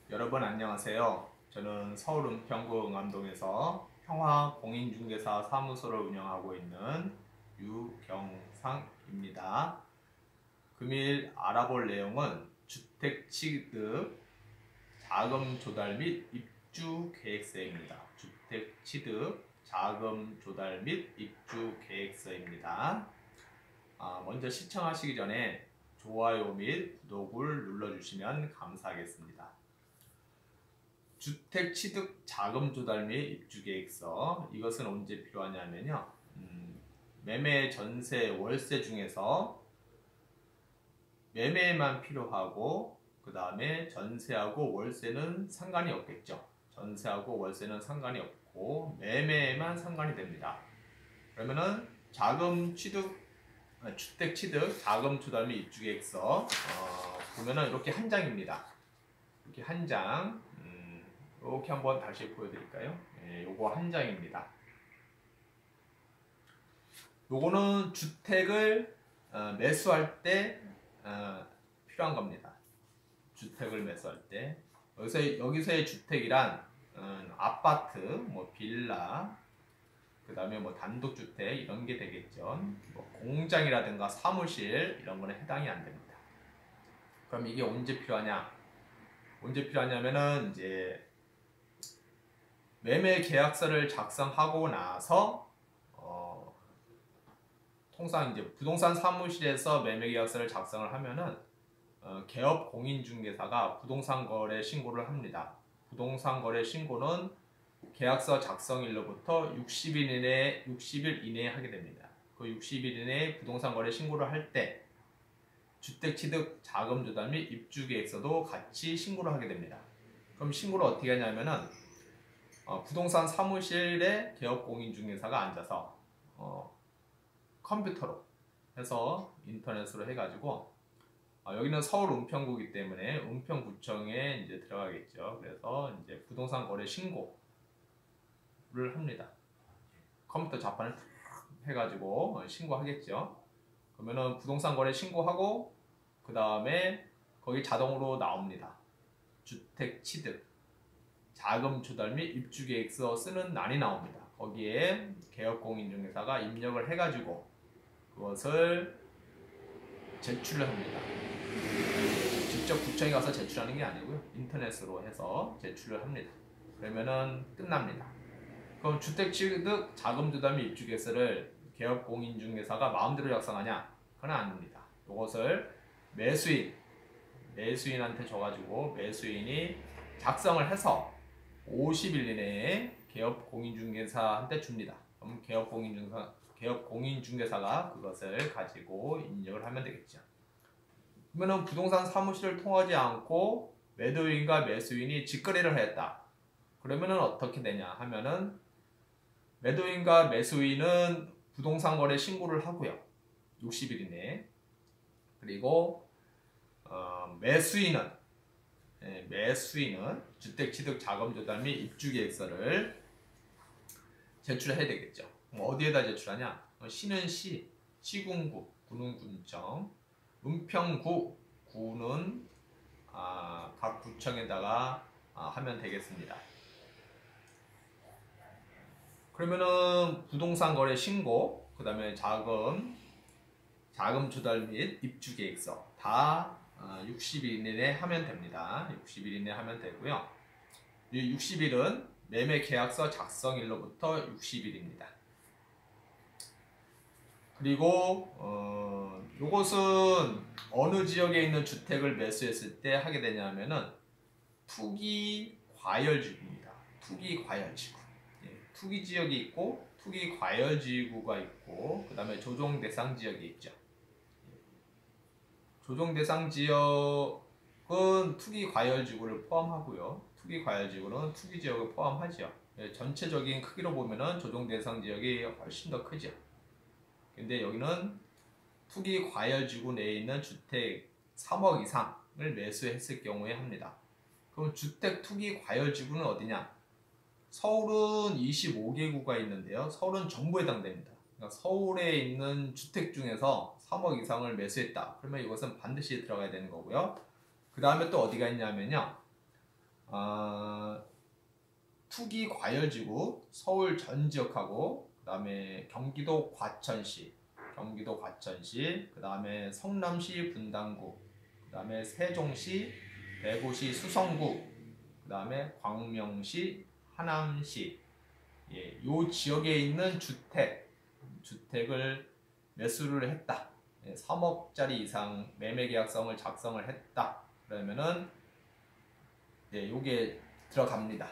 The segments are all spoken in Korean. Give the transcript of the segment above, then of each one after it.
여러분 안녕하세요. 저는 서울 은평구 응암동에서 평화공인중개사 사무소를 운영하고 있는 유경상입니다. 금일 알아볼 내용은 주택 취득, 자금 조달 및 입주 계획서입니다. 주택 취득, 자금 조달 및 입주 계획서입니다. 먼저 시청하시기 전에 좋아요 및 구독을 눌러주시면 감사하겠습니다. 주택 취득 자금 조달 및 입주 계획서, 이것은 언제 필요하냐면요, 매매, 전세, 월세 중에서 매매만 필요하고 그 다음에 전세하고 월세는 상관이 없겠죠. 전세하고 월세는 상관이 없고 매매만 상관이 됩니다. 그러면은 주택 취득 자금 조달 및 입주 계획서 보면은 이렇게 한 장입니다. 이렇게 한 장. 이렇게 한번 다시 보여드릴까요? 요거 한 장입니다. 요거는 주택을 매수할 때 필요한 겁니다. 주택을 매수할 때 여기서의 주택이란 아파트, 뭐 빌라, 그 다음에 뭐 단독주택 이런 게 되겠죠. 뭐 공장이라든가 사무실 이런 거는 해당이 안 됩니다. 그럼 이게 언제 필요하냐? 언제 필요하냐면은 이제 매매 계약서를 작성하고 나서 통상 이제 부동산 사무실에서 매매 계약서를 작성을 하면은 개업 공인중개사가 부동산 거래 신고를 합니다. 부동산 거래 신고는 계약서 작성일로부터 60일 이내에 하게 됩니다. 그 60일 이내에 부동산 거래 신고를 할 때 주택 취득 자금 조달 및 입주 계획서도 같이 신고를 하게 됩니다. 그럼 신고를 어떻게 하냐면은 부동산 사무실에 개업공인중개사가 앉아서 컴퓨터로 해서 인터넷으로 해가지고 여기는 서울 은평구이기 때문에 은평구청에 이제 들어가겠죠. 그래서 이제 부동산 거래 신고를 합니다. 컴퓨터 자판을 해가지고 신고하겠죠. 그러면은 부동산 거래 신고하고 그 다음에 거기 자동으로 나옵니다. 주택 취득 자금 조달 및 입주 계획서 쓰는 난이 나옵니다. 거기에 개업공인중개사가 입력을 해가지고 그것을 제출을 합니다. 직접 구청에 가서 제출하는 게 아니고요. 인터넷으로 해서 제출을 합니다. 그러면은 끝납니다. 그럼 주택 취득 자금 조달 및 입주 계획서를 개업공인중개사가 마음대로 작성하냐? 그건 아닙니다. 이것을 매수인한테 줘가지고 매수인이 작성을 해서 50일 이내에 개업공인중개사한테 줍니다. 그럼 개업공인중개사가 그것을 가지고 입력을 하면 되겠죠. 그러면 부동산 사무실을 통하지 않고 매도인과 매수인이 직거래를 했다. 그러면 어떻게 되냐 하면은 매도인과 매수인은 부동산 거래 신고를 하고요. 60일 이내에. 그리고 매수인은 주택 취득 자금 조달 및 입주 계획서를 제출해야 되겠죠. 어디에다 제출하냐? 시는 시군구, 구는 군청, 구는 각 구청에다가 하면 되겠습니다. 그러면은 부동산 거래 신고, 그 다음에 자금 조달 및 입주 계획서 다 60일 이내에 하면 됩니다. 60일 이내에 하면 되고요. 이 60일은 매매 계약서 작성일로부터 60일입니다. 그리고 이것은 어느 지역에 있는 주택을 매수했을 때 하게 되냐면은 투기 과열지구입니다. 투기 과열지구. 투기 지역이 있고 투기 과열지구가 있고 그 다음에 조정 대상 지역이 있죠. 조정 대상 지역은 투기 과열지구를 포함하고요. 투기 과열지구는 투기 지역을 포함하죠. 전체적인 크기로 보면은 조정 대상 지역이 훨씬 더 크죠. 근데 여기는 투기 과열지구 내에 있는 주택 3억 이상을 매수했을 경우에 합니다. 그럼 주택 투기 과열지구는 어디냐? 서울은 25개구가 있는데요. 서울은 전부 해당됩니다. 그러니까 서울에 있는 주택 중에서 3억 이상을 매수했다. 그러면 이것은 반드시 들어가야 되는 거고요. 그 다음에 또 어디가 있냐면요. 투기 과열지구 서울 전 지역하고 그다음에 경기도 과천시, 그다음에 성남시 분당구, 그다음에 세종시, 대구시 수성구, 그다음에 광명시, 하남시, 예, 요 지역에 있는 주택을 매수를 했다. 예, 3억짜리 이상 매매 계약성을 작성을 했다. 그러면은 예, 요게 들어갑니다.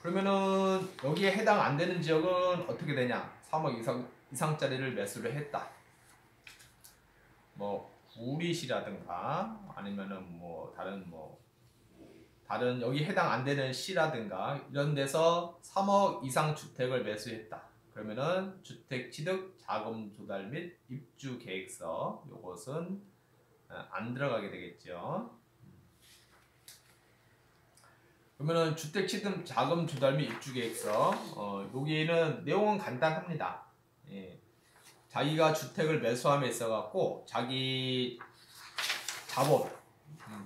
그러면은 여기에 해당 안 되는 지역은 어떻게 되냐? 3억 이상짜리를 매수를 했다. 뭐 구리시라든가 아니면은 뭐 다른 여기 해당 안 되는 시라든가 이런 데서 3억 이상 주택을 매수했다. 그러면은 주택 취득 자금 조달 및 입주 계획서 요것은 안 들어가게 되겠죠. 그러면은 주택 취득 자금 조달 및 입주 계획서 여기는 내용은 간단합니다. 예. 자기가 주택을 매수함에 있어 갖고 자기 자본,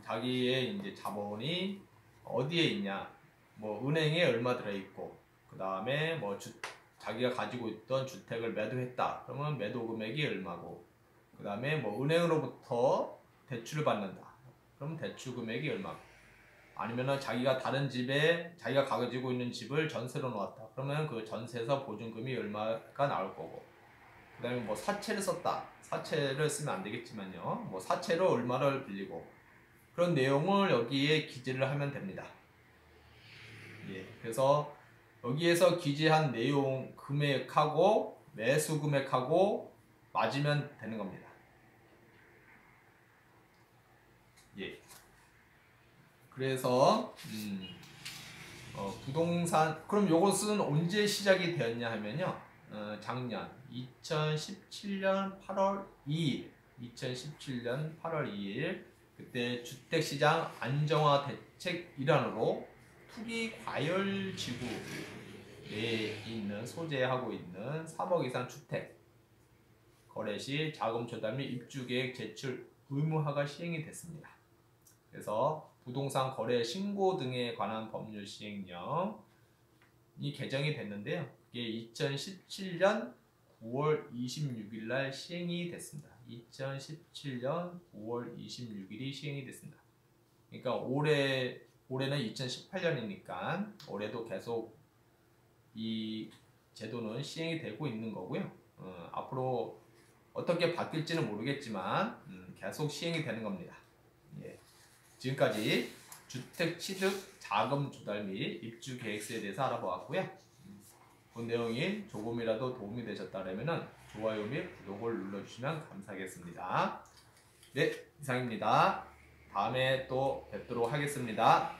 자기의 이제 자본이 어디에 있냐, 뭐 은행에 얼마 들어 있고, 그 다음에 뭐 자기가 가지고 있던 주택을 매도했다. 그러면 매도 금액이 얼마고, 그 다음에 뭐 은행으로부터 대출을 받는다. 그럼 대출 금액이 얼마고, 아니면은 자기가 다른 집에 자기가 가지고 있는 집을 전세로 놓았다. 그러면 그 전세에서 보증금이 얼마가 나올 거고, 그 다음에 뭐 사채를 썼다. 사채를 쓰면 안 되겠지만요. 뭐 사채로 얼마를 빌리고, 그런 내용을 여기에 기재를 하면 됩니다. 예, 그래서 여기에서 기재한 내용 금액하고 매수 금액하고 맞으면 되는 겁니다. 예. 그래서 부동산, 그럼 요것은 언제 시작이 되었냐 하면요, 작년 2017년 8월 2일 2017년 8월 2일 그때 주택시장 안정화 대책 일환으로 투기 과열 지구에 있는 소재하고 있는 3억 이상 주택 거래 시 자금 조달 및 입주 계획 제출 의무화가 시행이 됐습니다. 그래서 부동산 거래 신고 등에 관한 법률 시행령이 개정이 됐는데요. 이게 2017년 9월 26일 날 시행이 됐습니다. 2017년 9월 26일이 시행이 됐습니다. 그러니까 올해는 2018년이니까 올해도 계속 이 제도는 시행이 되고 있는 거고요. 앞으로 어떻게 바뀔지는 모르겠지만 계속 시행이 되는 겁니다. 예. 지금까지 주택 취득 자금 조달 및 입주 계획서에 대해서 알아보았고요. 본 내용이 조금이라도 도움이 되셨다면 좋아요 및 구독을 눌러주시면 감사하겠습니다. 네, 이상입니다. 다음에 또 뵙도록 하겠습니다.